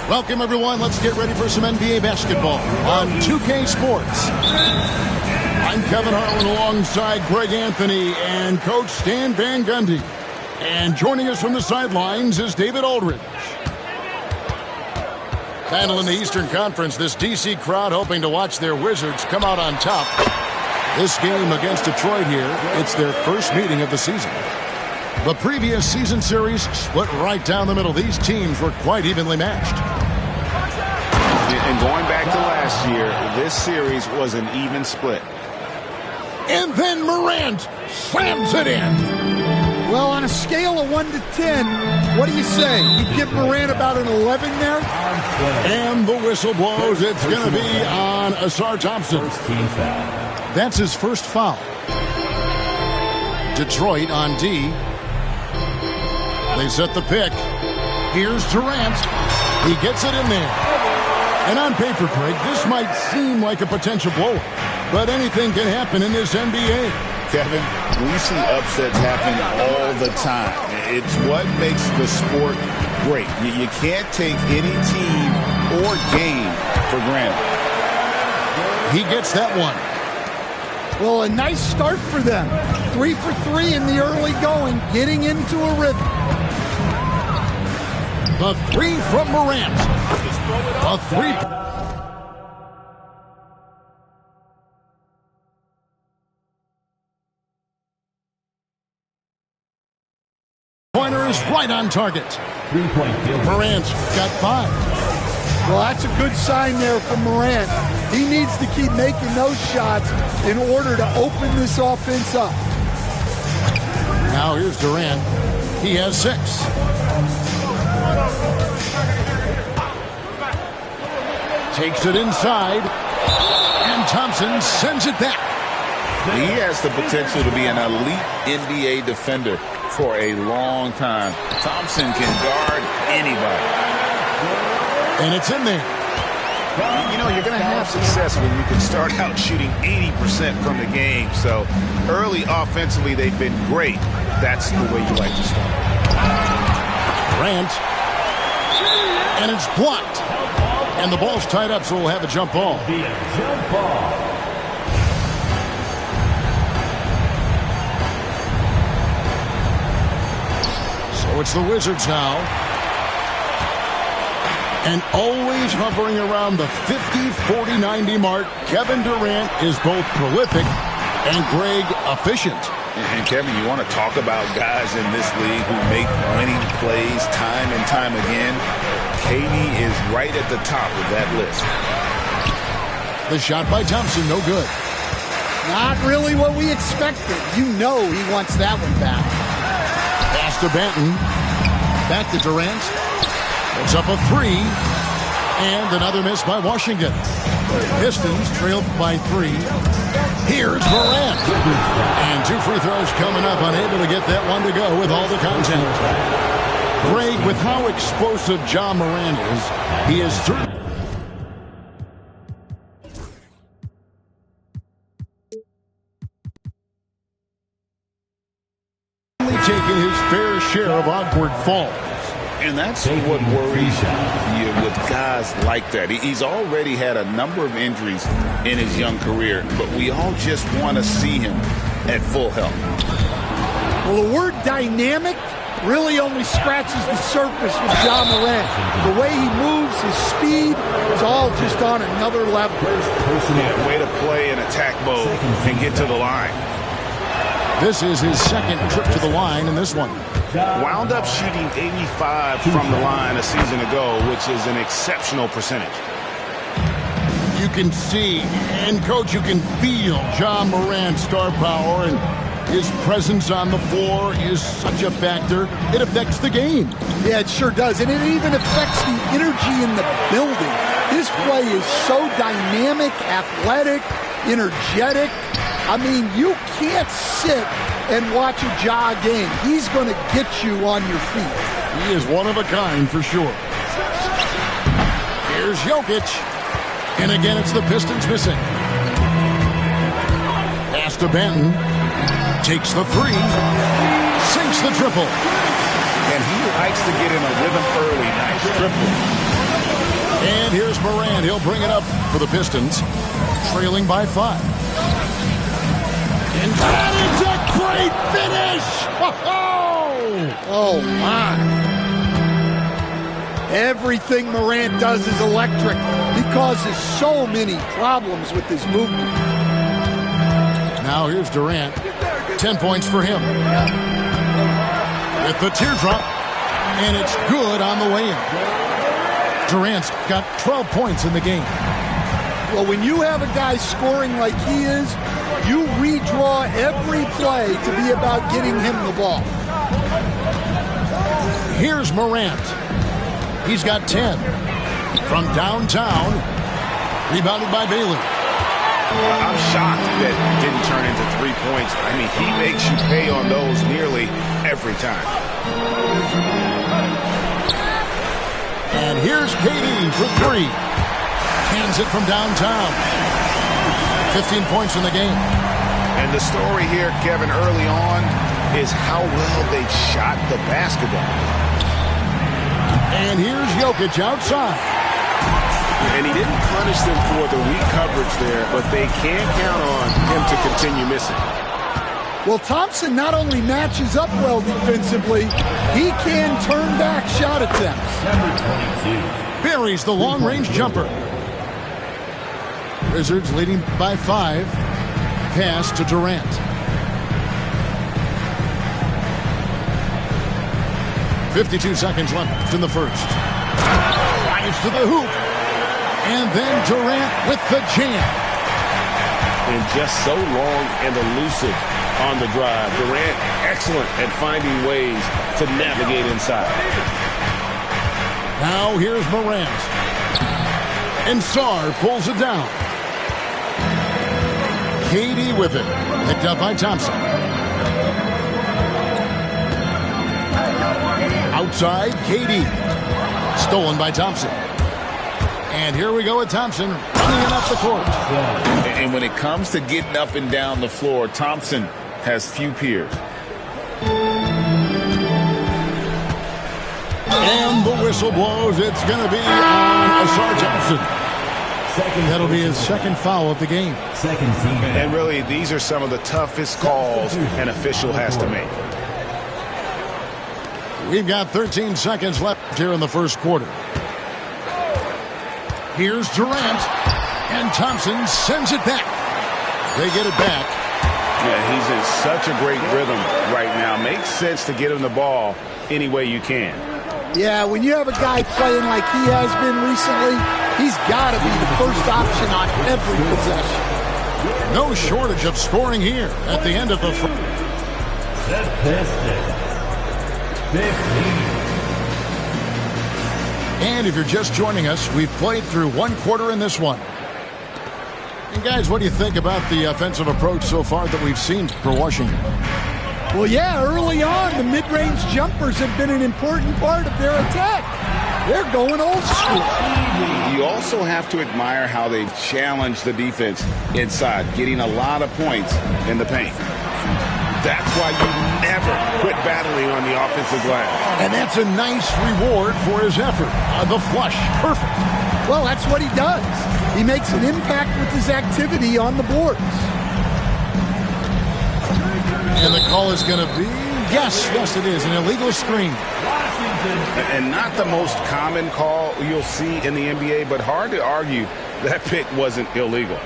Welcome, everyone. Let's get ready for some NBA basketball on 2K Sports. I'm Kevin Harlan alongside Greg Anthony and Coach Stan Van Gundy. And joining us from the sidelines is David Aldridge. Handling the Eastern Conference, this DC crowd hoping to watch their Wizards come out on top. This game against Detroit here, it's their first meeting of the season. The previous season series split right down the middle. These teams were quite evenly matched. And going back to last year, this series was an even split. And then Morant slams it in. Well, on a scale of 1 to 10, what do you say? You give Morant about an 11 there? And the whistle blows. It's going to be on Ausar Thompson. That's his first foul. Detroit on D. They set the pick. Here's Durant. He gets it in there. And on paper, Greg, this might seem like a potential blow, but anything can happen in this NBA. Kevin, we see upsets happen all the time. It's what makes the sport great. You can't take any team or game for granted. He gets that one. Well, a nice start for them. 3 for 3 in the early going, getting into a rhythm. The three from Morant. The three-pointer is right on target. Morant's got 5. Well, that's a good sign there from Morant. He needs to keep making those shots in order to open this offense up. Now here's Durant. He has 6. Takes it inside, and Thompson sends it back. He has the potential to be an elite NBA defender for a long time. Thompson can guard anybody. And it's in there. You know, you're going to have success when you can start out shooting 80% from the game. So early offensively, they've been great. That's the way you like to start. Grant. And it's blocked. And the ball's tied up, so we'll have a jump ball. So it's the Wizards now. And always hovering around the 50, 40, 90 mark, Kevin Durant is both prolific and Greg efficient. And Kevin, you want to talk about guys in this league who make winning plays time and time again. KD is right at the top of that list. The shot by Thompson, no good. Not really what we expected. You know he wants that one back. Pass to Banton. Back to Durant. It's up a 3. And another miss by Washington. Pistons trailed by 3. Here's Morant. And 2 free throws coming up. Unable to get that one to go with all the contact. Greg, with how explosive Ja Morant is, he is certainly taking his fair share of awkward falls. And that's what worries you with guys like that. He's already had a number of injuries in his young career, but we all just want to see him at full health. Well, the word dynamic really only scratches the surface with Ja Morant. The way he moves, his speed, is all just on another level. Yeah, way to play in attack mode and get to the line. This is his second trip to the line in this one. Wound up shooting 85 from the line a season ago, which is an exceptional percentage. You can see, and Coach, you can feel Ja Morant's star power, and His presence on the floor is such a factor. It affects the game. Yeah, it sure does. And it even affects the energy in the building. His play is so dynamic, athletic, energetic. I mean, you can't sit and watch a Ja game. He's going to get you on your feet. He is one of a kind for sure. Here's Jokic. And again, it's the Pistons missing. Pass to Benton. Takes the three. Sinks the triple. And he likes to get in a rhythm early. Nice triple. And here's Morant. He'll bring it up for the Pistons. Trailing by 5. And that is a great finish! Oh, my. Everything Morant does is electric. He causes so many problems with his movement. Now here's Durant. 10 points for him. With the teardrop. And it's good on the way in. Durant's got 12 points in the game. Well, when you have a guy scoring like he is, you redraw every play to be about getting him the ball. Here's Morant. He's got 10. From downtown. Rebounded by Bailey. I'm shocked that didn't turn into 3 points. I mean, he makes you pay on those nearly every time. And here's KD for 3. Hands it from downtown. 15 points in the game. And the story here, Kevin, early on is how well they've shot the basketball. And here's Jokic outside. And he didn't punish them for the weak coverage there, but they can't count on him to continue missing. Well, Thompson not only matches up well defensively, he can turn back shot attempts. Buries the long-range jumper. Wizards leading by 5. Pass to Durant. .52 seconds left in the first. Drives to the hoop. And then Durant with the jam. And just so long and elusive on the drive. Durant, excellent at finding ways to navigate inside. Now here's Morant. And Sarr pulls it down. KD with it. Picked up by Thompson. Outside, KD. Stolen by Thompson. And here we go with Thompson running it up the court. And when it comes to getting up and down the floor, Thompson has few peers. And the whistle blows. It's going to be on Ausar Thompson. That'll be his second foul of the game. And really, these are some of the toughest calls an official has to make. We've got 13 seconds left here in the first quarter. Here's Durant, and Thompson sends it back. They get it back. Yeah, he's in such a great rhythm right now. Makes sense to get him the ball any way you can. Yeah, when you have a guy playing like he has been recently, he's got to be the first option on every possession. No shortage of scoring here at the end of the first. The Pistons, 15. And if you're just joining us, we've played through one quarter in this one. And guys, what do you think about the offensive approach so far that we've seen for Washington? Well, yeah, early on, the mid-range jumpers have been an important part of their attack. They're going old school. You also have to admire how they've challenged the defense inside, getting a lot of points in the paint. That's why you never quit battling on the offensive glass. And that's a nice reward for his effort. The flush, perfect. Well, that's what he does. He makes an impact with his activity on the boards. And the call is going to be, yes, it is, an illegal screen. And not the most common call you'll see in the NBA, but hard to argue that pick wasn't illegal.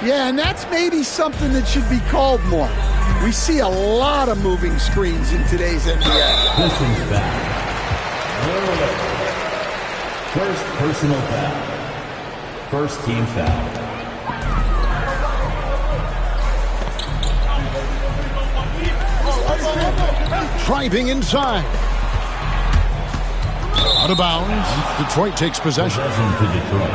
Yeah, and that's maybe something that should be called more. We see a lot of moving screens in today's NBA. Pistons foul. First personal foul. First team foul. Driving inside. Out of bounds. Detroit takes possession. Possession to Detroit.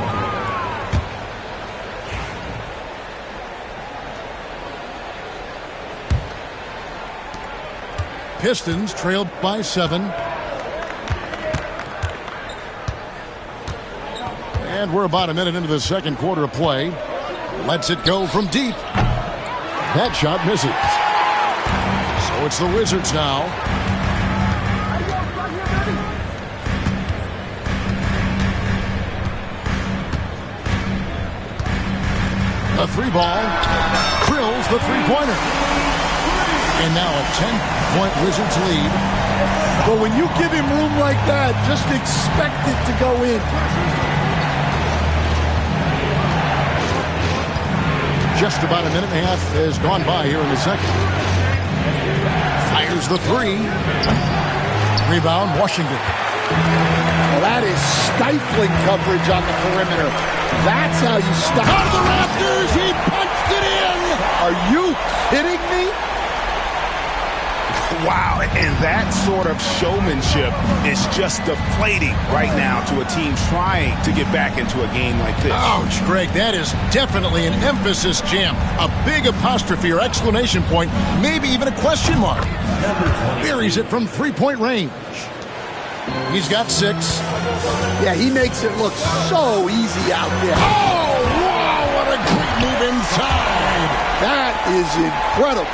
Pistons trailed by 7. And we're about a minute into the second quarter of play. Lets it go from deep. That shot misses. So it's the Wizards now. The 3-ball. Drills the 3-pointer. And now a 10-point Wizards lead. But when you give him room like that, just expect it to go in. Just about a minute and a half has gone by here in the second. Fires the 3. Rebound, Washington. Well, that is stifling coverage on the perimeter. That's how you stop. Out of the rafters, he punched it in. Are you kidding me? Wow, and that sort of showmanship is just deflating right now to a team trying to get back into a game like this. Ouch, Greg, that is definitely an emphasis jam. A big apostrophe or exclamation point, maybe even a question mark. Buries it from 3-point range. He's got 6. Yeah, he makes it look so easy out there. Oh, wow, what a great move inside. That is incredible.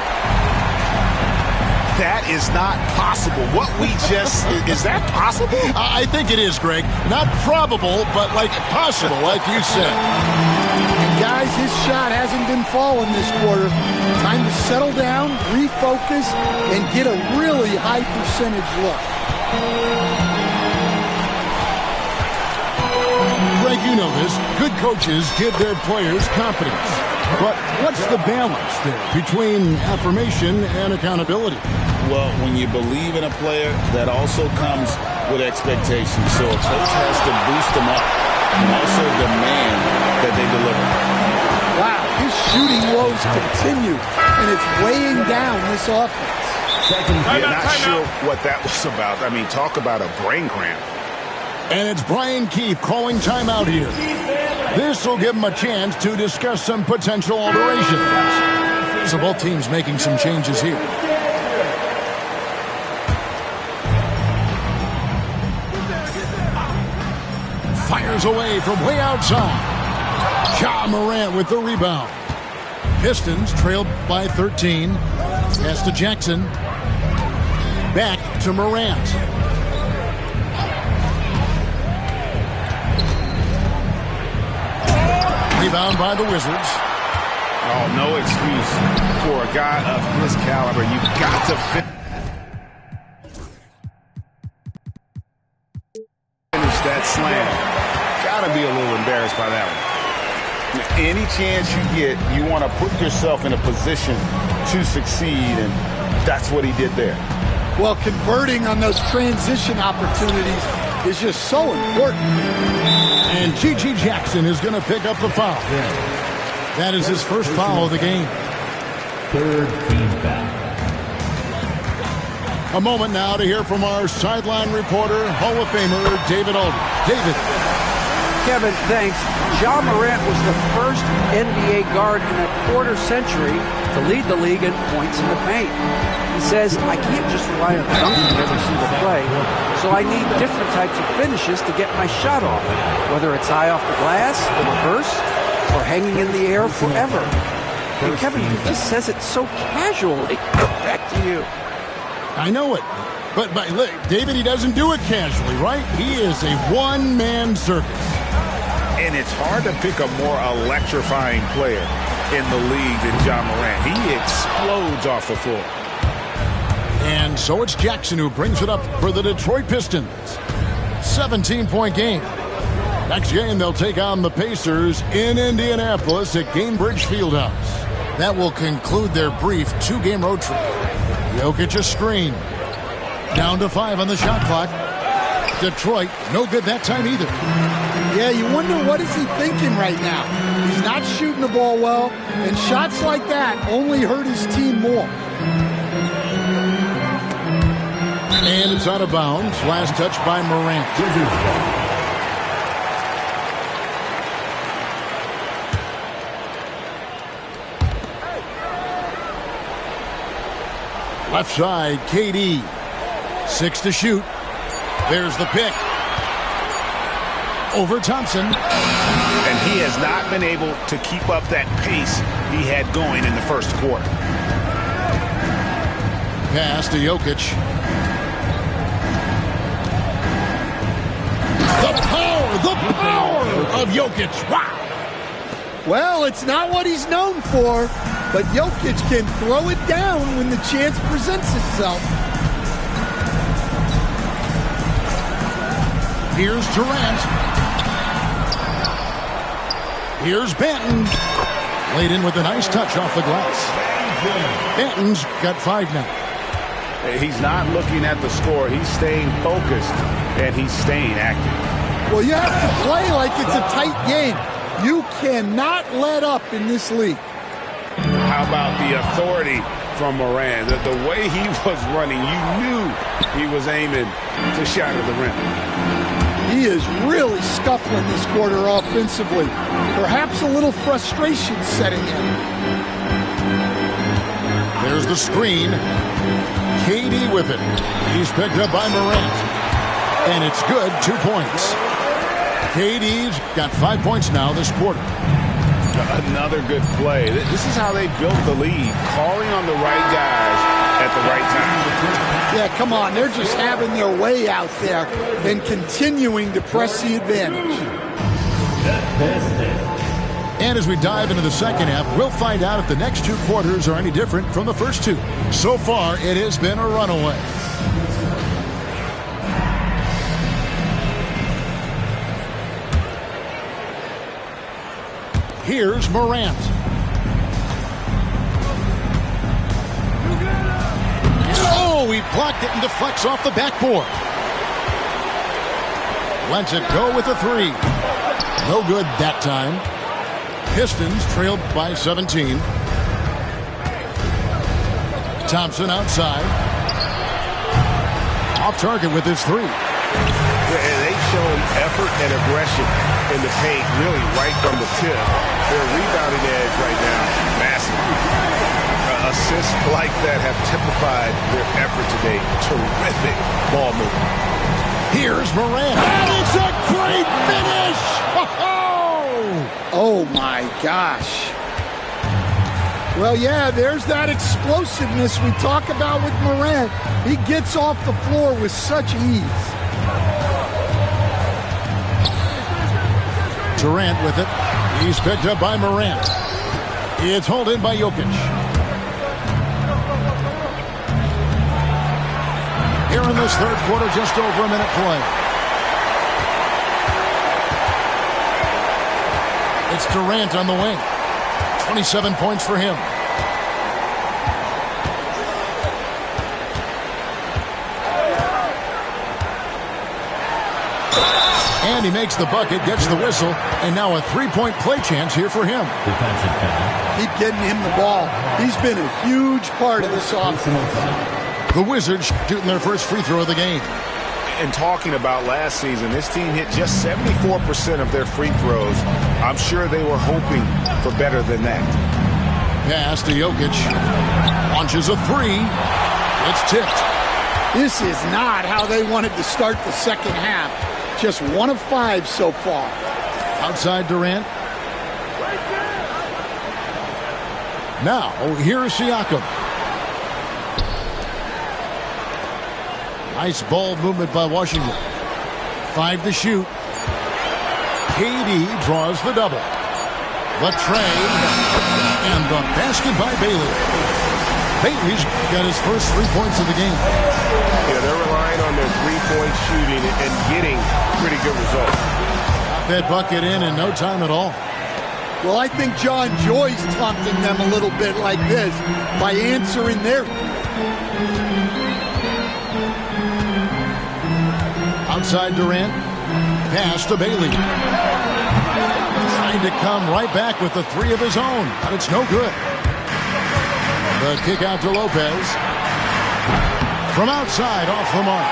That is not possible. What we just, is that possible? I think it is, Greg. Not probable, but like possible, like you said. And guys, his shot hasn't been falling this quarter. Time to settle down, refocus, and get a really high percentage look. Greg, you know this. Good coaches give their players confidence. But what's the balance there between affirmation and accountability? Well, when you believe in a player, that also comes with expectations. So a coach has to boost them up and also demand that they deliver. Wow, his shooting woes continue, and it's weighing down this offense. Not sure what that was about. I mean, talk about a brain cramp. And it's Brian Keefe calling timeout here. This will give him a chance to discuss some potential alterations. So both teams making some changes here. Fires away from way outside. Ja Morant with the rebound. Pistons trailed by 13. Pass to Jackson. Back to Morant. Rebound by the Wizards. Oh, no excuse for a guy of his caliber. You've got to finish that slam. Got to be a little embarrassed by that one. Any chance you get, you want to put yourself in a position to succeed, and that's what he did there. Well, converting on those transition opportunities is just so important. And G.G. Jackson is going to pick up the foul. That is his first foul of the game. Third team foul. A moment now to hear from our sideline reporter, Hall of Famer David Aldridge. David. Kevin, thanks. Ja Morant was the first NBA guard in a quarter century to lead the league in points in the paint. He says, I can't just rely on dunking every single play, so I need different types of finishes to get my shot off, whether it's high off the glass, the reverse, or hanging in the air forever. And Kevin, he just says it so casually. Back to you. I know it. But look, David, he doesn't do it casually, right? He is a one-man circus. And it's hard to pick a more electrifying player in the league than Ja Morant. He explodes off the floor. And so it's Jackson who brings it up for the Detroit Pistons. 17-point game. Next game, they'll take on the Pacers in Indianapolis at Gainbridge Fieldhouse. That will conclude their brief 2-game road trip. Jokic a screen. Down to 5 on the shot clock. Detroit, no good that time either. Yeah, you wonder what is he thinking right now. He's not shooting the ball well, and shots like that only hurt his team more. And it's out of bounds. Last touch by Morant. Left side, KD. 6 to shoot. There's the pick. Over Thompson. And he has not been able to keep up that pace he had going in the first quarter. Pass to Jokic. The power of Jokic. Wow. Well, it's not what he's known for, but Jokic can throw it down when the chance presents itself. Here's Durant. Here's Banton. Laid in with a nice touch off the glass. Banton's got 5 now. He's not looking at the score. He's staying focused, and he's staying active. Well, you have to play like it's a tight game. You cannot let up in this league. How about the authority from Moran? The way he was running, you knew he was aiming to shatter the rim. He is really scuffling this quarter offensively. Perhaps a little frustration setting in. There's the screen. KD with it. He's picked up by Morant. And it's good. 2 points. KD's got 5 points now this quarter. Another good play. This is how they built the lead. Calling on the right guys at the right time. Yeah, come on. They're just having their way out there and continuing to press the advantage. And as we dive into the second half, we'll find out if the next 2 quarters are any different from the first 2. So far, it has been a runaway. Here's Morant. Oh, he blocked it and deflects off the backboard. Lets it go with a 3. No good that time. Pistons trailed by 17. Thompson outside. Off target with his 3. And they've shown effort and aggression in the paint, really right from the tip. Their rebounding edge right now, massive. Assists like that have typified their effort today. Terrific ball movement. Here's Morant. That is a great finish! Oh, my gosh. Well, yeah, there's that explosiveness we talk about with Morant. He gets off the floor with such ease. Durant with it. He's picked up by Morant. It's hauled in by Jokic. Here in this third quarter, just over a minute play. It's Durant on the wing. 27 points for him. And he makes the bucket, gets the whistle, and now a 3-point play chance here for him. Defensive foul. Keep getting him the ball. He's been a huge part of this offense. The Wizards shooting their first free throw of the game. And talking about last season, this team hit just 74% of their free throws. I'm sure they were hoping for better than that. Pass to Jokic. Launches a 3. It's tipped. This is not how they wanted to start the second half. Just 1 of 5 so far. Outside Durant. Now, here's Siakam. Nice ball movement by Washington. 5 to shoot. KD draws the double. The trade. And the basket by Bailey. Bailey's got his first 3 points of the game. Yeah, they're relying on their three-point shooting and getting pretty good results. Got that bucket in no time at all. Well, I think John Joy's taunting them a little bit like this by answering their... Outside Durant. Pass to Bailey. Trying to come right back with the 3 of his own, but it's no good. The kick out to Lopez. From outside, off the mark.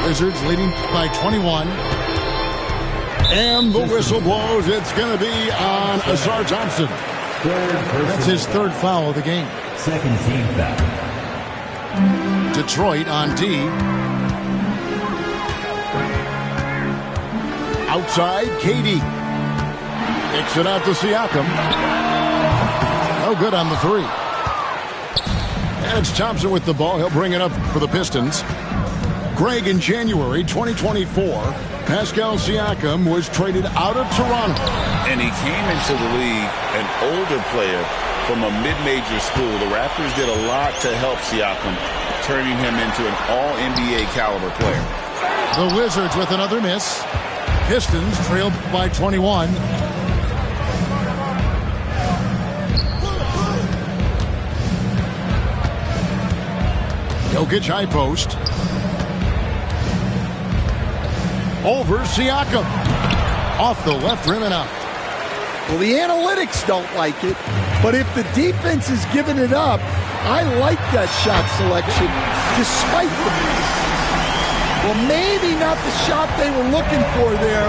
Wizards leading by 21. And the whistle blows. It's going to be on Ausar Thompson. That's his third foul of the game. Second team foul. Detroit on D. Outside, KD. Kicks it out to Siakam. No good on the three. And it's Thompson with the ball. He'll bring it up for the Pistons. Greg, in January 2024, Pascal Siakam was traded out of Toronto. And he came into the league an older player from a mid-major school. The Raptors did a lot to help Siakam, turning him into an all-NBA caliber player. The Wizards with another miss. Pistons trailed by 21. Jokic high post. Over Siakam. Off the left rim and out. Well, the analytics don't like it, but if the defense is giving it up, I like that shot selection despite the miss. Well, maybe not the shot they were looking for there,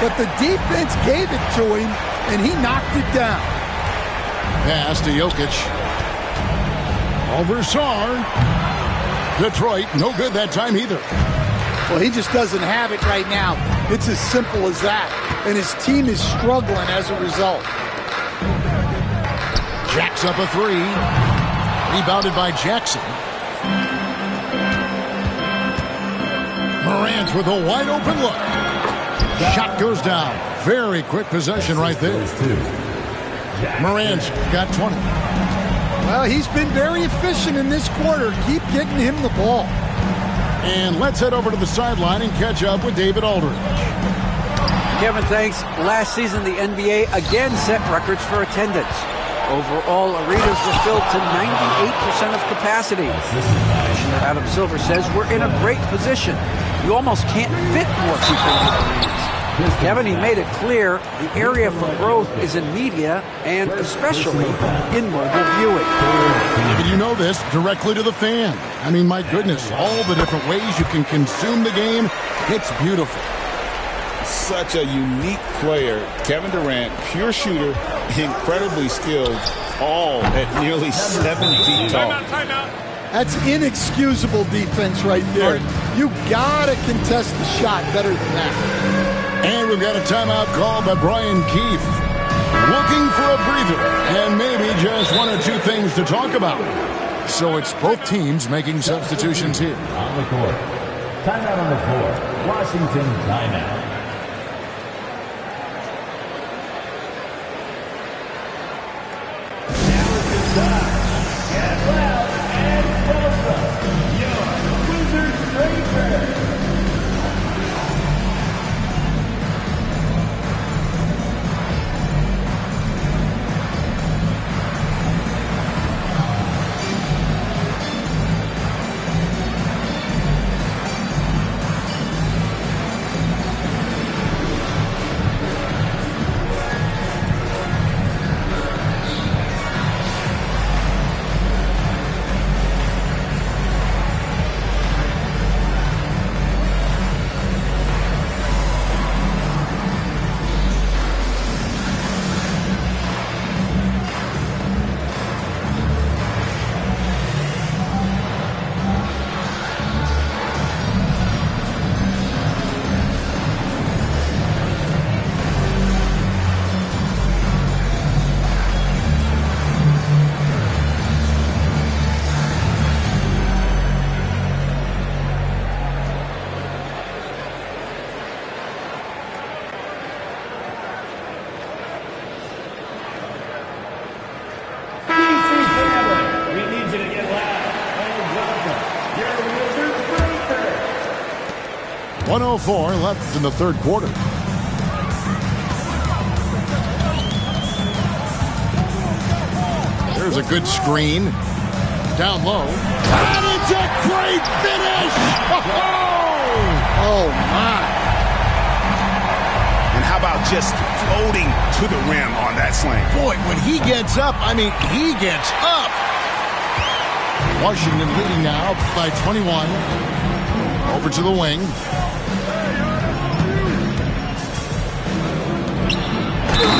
but the defense gave it to him, and he knocked it down. Pass to Jokic. Over Sarr. Detroit, no good that time either. Well, he just doesn't have it right now. It's as simple as that. And his team is struggling as a result. Jacks up a three. Rebounded by Jackson. Morant with a wide open look. Shot goes down. Very quick possession right there. Morant's got 20. Well, he's been very efficient in this quarter. Keep getting him the ball. And let's head over to the sideline and catch up with David Aldridge. Kevin, thanks. Last season, the NBA again set records for attendance. Overall, arenas were filled to 98% of capacity. Commissioner Adam Silver says we're in a great position. You almost can't fit more people in the arenas. Kevin, he made it clear the area for growth is in media and especially in mobile viewing. David, you know this, directly to the fan. I mean, my goodness, all the different ways you can consume the game. It's beautiful. Such a unique player. Kevin Durant, pure shooter, incredibly skilled, all at nearly 7 feet tall. That's inexcusable defense right there. You gotta contest the shot better than that. And we've got a timeout called by Brian Keefe. Looking for a breather and maybe just one or two things to talk about. So it's both teams making substitutions here. On the court. Timeout on the floor. Washington timeout. Now it's time. Get loud and welcome your Wizards Rangers. We need you to get loud and welcome your Wizards Rangers. 104 left in the third quarter. There's a good screen. Down low. And it's a great finish! Oh, my. And how about just floating to the rim on that slam? Boy, when he gets up, I mean, he gets up. Washington leading now by 21. Over to the wing.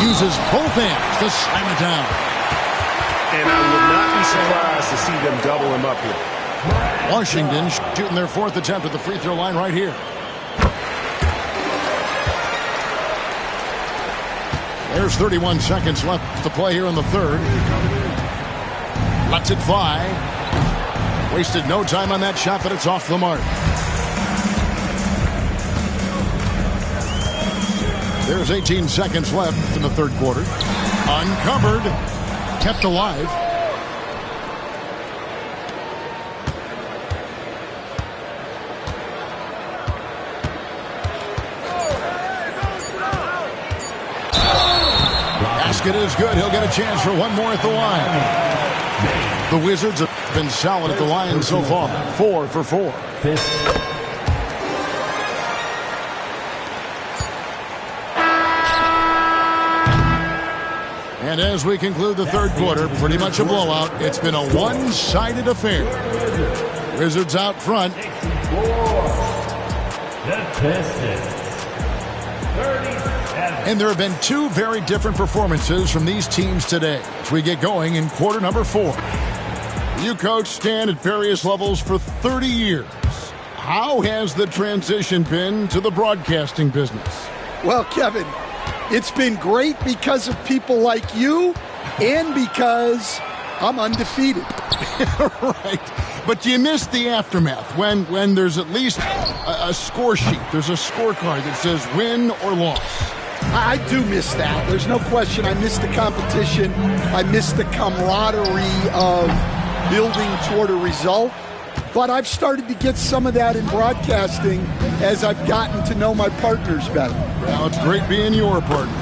Uses both hands to slam it down. And I would not be surprised to see them double him up here. Washington shooting their 4th attempt at the free throw line right here. There's 31 seconds left to play here in the 3rd. Lets it fly. Wasted no time on that shot, but it's off the mark. There's 18 seconds left in the 3rd quarter. Uncovered. Kept alive. Basket is good. He'll get a chance for one more at the line. The Wizards have been solid at the line so far. 4 for 4. And as we conclude the 3rd quarter, pretty much a blowout. It's been a one-sided affair. Wizards out front. The Pistons. 37. And there have been 2 very different performances from these teams today as we get going in quarter number 4. You, Coach, stand at various levels for 30 years. How has the transition been to the broadcasting business? Well, Kevin, it's been great because of people like you and because I'm undefeated. Right. But you miss the aftermath when there's at least a score sheet. There's a scorecard that says win or loss. I do miss that. There's no question. I miss the competition. I miss the camaraderie of building toward a result. But I've started to get some of that in broadcasting as I've gotten to know my partners better. Well, it's great being your partner.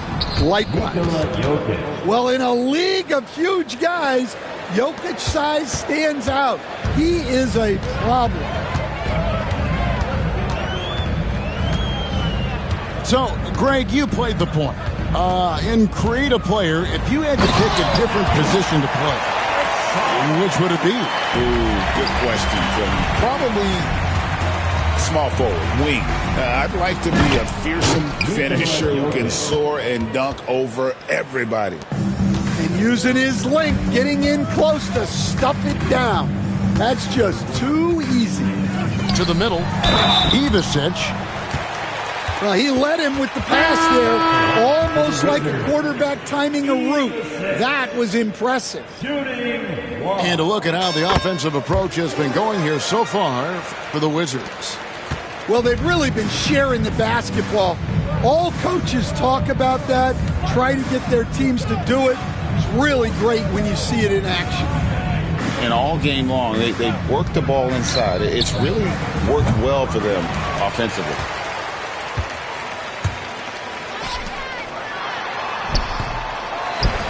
Likewise. Nikola Jokic. Well, in a league of huge guys, Jokic's size stands out. He is a problem. So, Greg, you played the point. In Create a Player, if you had to pick a different position to play, which would it be? Ooh, good question, Jimmy. Probably small forward, wing. I'd like to be a fearsome finisher who can soar and dunk over everybody. And using his length, getting in close to stuff it down. That's just too easy. To the middle, Ivicic. Well, he led him with the pass there, almost like a quarterback timing a route. That was impressive. And a look at how the offensive approach has been going here so far for the Wizards. Well, they've really been sharing the basketball. All coaches talk about that, try to get their teams to do it. It's really great when you see it in action. And all game long, they've worked the ball inside. It's really worked well for them offensively.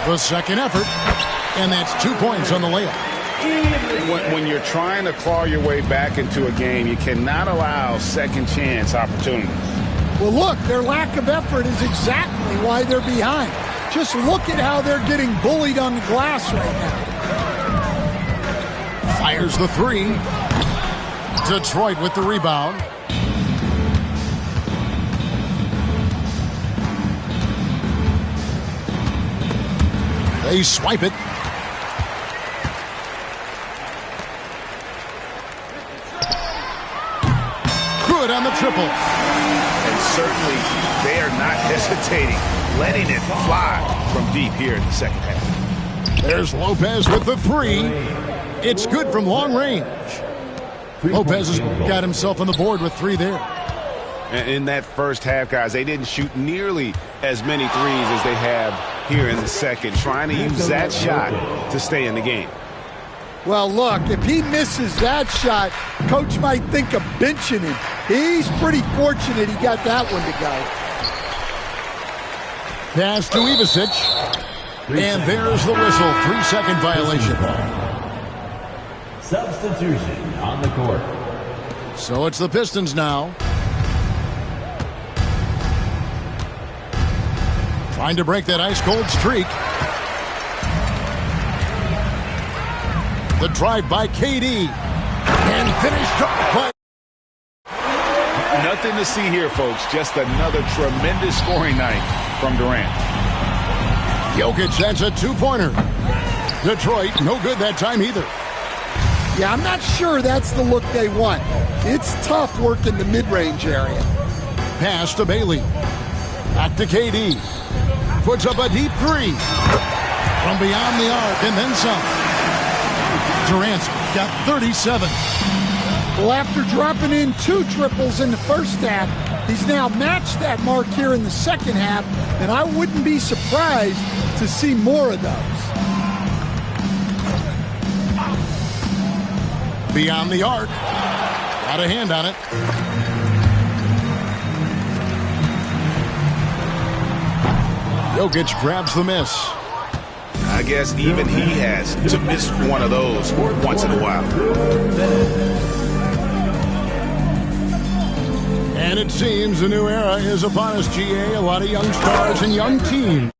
The second effort, and that's 2 points on the layup. When you're trying to claw your way back into a game, you cannot allow second chance opportunities. Well, look, their lack of effort is exactly why they're behind. Just look at how they're getting bullied on the glass right now. Fires the 3. Detroit with the rebound. They swipe it. Good on the triple. And certainly they are not hesitating, letting it fly from deep here in the second half. There's Lopez with the 3. It's good from long range. Lopez has got himself on the board with 3 there. In that first half, guys, they didn't shoot nearly as many threes as they have here in the second, trying to use that shot to stay in the game. Well, look, if he misses that shot, Coach might think of benching him. He's pretty fortunate he got that one to go. Pass to Ivicic. And there's the whistle. 3-second violation. Substitution on the court. So it's the Pistons now. Trying to break that ice-cold streak. The drive by KD. And finished by... Nothing to see here, folks. Just another tremendous scoring night from Durant. Jokic has a two-pointer. Detroit, no good that time either. Yeah, I'm not sure that's the look they want. It's tough work in the mid-range area. Pass to Bailey. Back to KD. Puts up a deep three. From beyond the arc and then some. Durant's got 37. Well, after dropping in 2 triples in the first half, he's now matched that mark here in the second half, and I wouldn't be surprised to see more of those. Beyond the arc. Got a hand on it. Jokic grabs the miss. I guess even he has to miss one of those once in a while. And it seems a new era is upon us, GA. A lot of young stars and young teams.